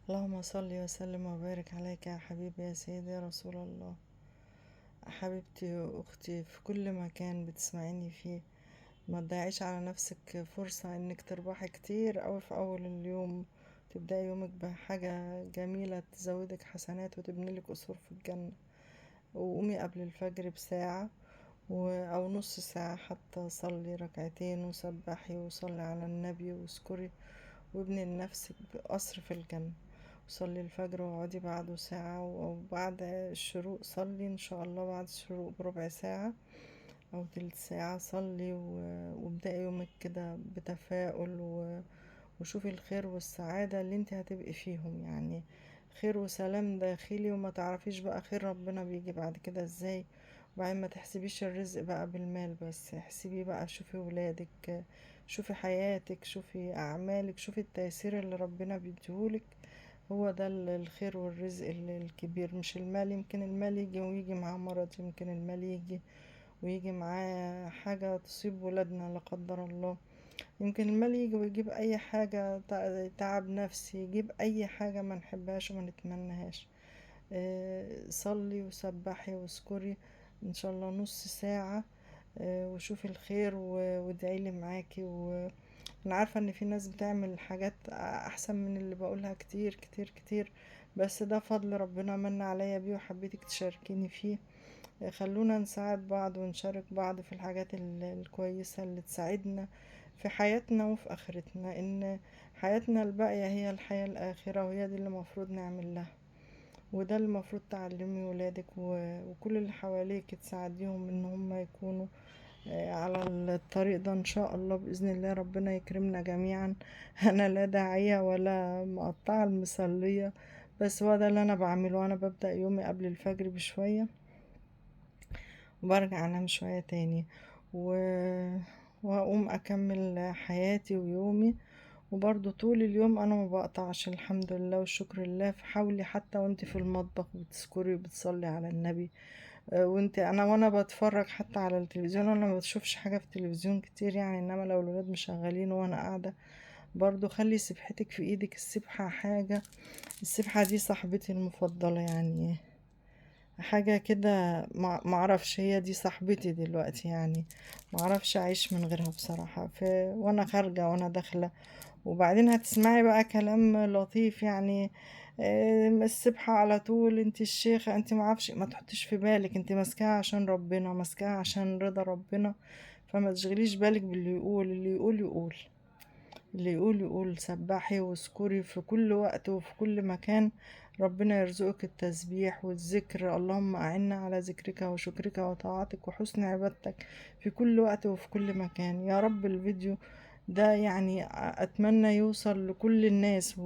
اللهم صل وسلم وبارك عليك يا حبيبي يا سيدي يا رسول الله. حبيبتي واختي في كل مكان بتسمعيني فيه، ما تضيعيش على نفسك فرصة انك تربحي كتير اوي في اول اليوم، تبدأي يومك بحاجة جميلة تزودك حسنات وتبنيلك قصور في الجنة. وقومي قبل الفجر بساعة او نص ساعة حتى، صلي ركعتين وسبحي وصلي على النبي واذكري وابني لنفسك قصر في الجنة. صلي الفجر واقعدي بعده ساعة، أو بعد الشروق صلي إن شاء الله بعد الشروق بربع ساعة أو تلت ساعة صلي وابدأي يومك كده بتفاؤل وشوفي الخير والسعادة اللي انت هتبقي فيهم، يعني خير وسلام داخلي، وما تعرفيش بقى خير ربنا بيجي بعد كده ازاي. وبعدين ما تحسبيش الرزق بقى بالمال بس، احسبي بقى، شوفي ولادك، شوفي حياتك، شوفي أعمالك، شوفي التيسير اللي ربنا بيديهولك. هو ده الخير والرزق الكبير، مش المال. يمكن المال يجي ويجي معاه مرض، يمكن المال يجي ويجي معاه حاجة تصيب ولادنا لا قدر الله، يمكن المال يجي ويجيب اي حاجة، تعب نفسي، يجيب اي حاجة ما نحبهاش وما نتمنهاش. صلي وسبحي واذكري ان شاء الله نص ساعة، وشوفي الخير وادعيلي معاكي. انا عارفة ان في ناس بتعمل حاجات احسن من اللي بقولها كتير كتير كتير، بس ده فضل ربنا من عليا بيه وحبيتك تشاركيني فيه. خلونا نساعد بعض ونشارك بعض في الحاجات الكويسة اللي تساعدنا في حياتنا وفي آخرتنا، إن حياتنا الباقية هي الحياة الآخرة، وهي دي اللي المفروض نعمل لها. وده اللي المفروض تعلمي ولادك وكل اللي حواليك، تساعديهم إن هم يكونوا على الطريق ده إن شاء الله بإذن الله. ربنا يكرمنا جميعا. أنا لا داعية ولا مقطعة المصلية، بس هو ده اللي أنا بعمله. أنا ببدأ يومي قبل الفجر بشوية وبرجع انام شوية تاني و... واقوم اكمل حياتي ويومي. وبرضو طول اليوم انا ما بقطعش، الحمد لله والشكر لله. فحاولي حتى وانت في المطبخ بتذكري وبتصلي على النبي، وانت وانا بتفرج حتى على التلفزيون. انا ما بشوفش حاجة في التلفزيون كتير يعني، انما لو الولاد مشغلين وانا قاعدة برضو خلي سبحتك في ايدك. السبحة حاجة، السبحة دي صاحبتي المفضلة يعني، حاجة كده. معرفش، هي دي صاحبتي دلوقتي يعني، معرفش اعيش من غيرها بصراحة. وانا خارجة وانا داخلة. وبعدين هتسمعي بقى كلام لطيف يعني، السبحة على طول، انت الشيخة، انت معرفش، ما تحطيش في بالك، انت ماسكاها عشان ربنا، ماسكاها عشان رضا ربنا. فما تشغليش بالك باللي يقول، اللي يقول يقول، اللي يقول يقول. سبحي واذكري في كل وقت وفي كل مكان. ربنا يرزقك التسبيح والذكر. اللهم أعنا على ذكرك وشكرك وطاعتك وحسن عبادتك في كل وقت وفي كل مكان يا رب. الفيديو ده يعني أتمنى يوصل لكل الناس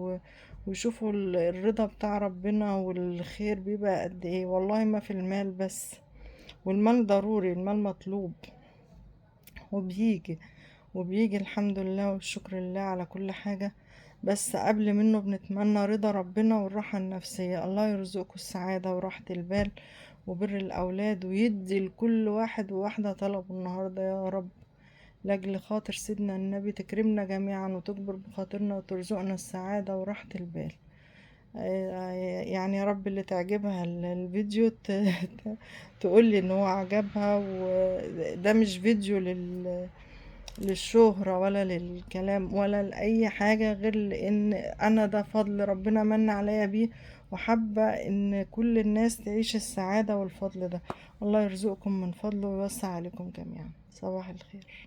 ويشوفوا الرضا بتاع ربنا والخير بيبقى قد ايه. والله ما في المال بس، والمال ضروري، المال مطلوب وبيجي الحمد لله والشكر لله على كل حاجة. بس قبل منه بنتمنى رضا ربنا والراحة النفسية. الله يرزقكم السعادة وراحة البال وبر الأولاد، ويدي لكل واحد وواحدة طلبه النهاردة يا رب. لأجل خاطر سيدنا النبي تكرمنا جميعا وتكبر بخاطرنا وترزقنا السعادة وراحة البال. يعني يا رب اللي تعجبها الفيديو تقولي ان هو عجبها. وده مش فيديو للشهرة ولا للكلام ولا لأي حاجة، غير لأن أنا ده فضل ربنا من عليا بيه، وحابة إن كل الناس تعيش السعادة والفضل ده. الله يرزقكم من فضله ويوسع عليكم جميعا. صباح الخير.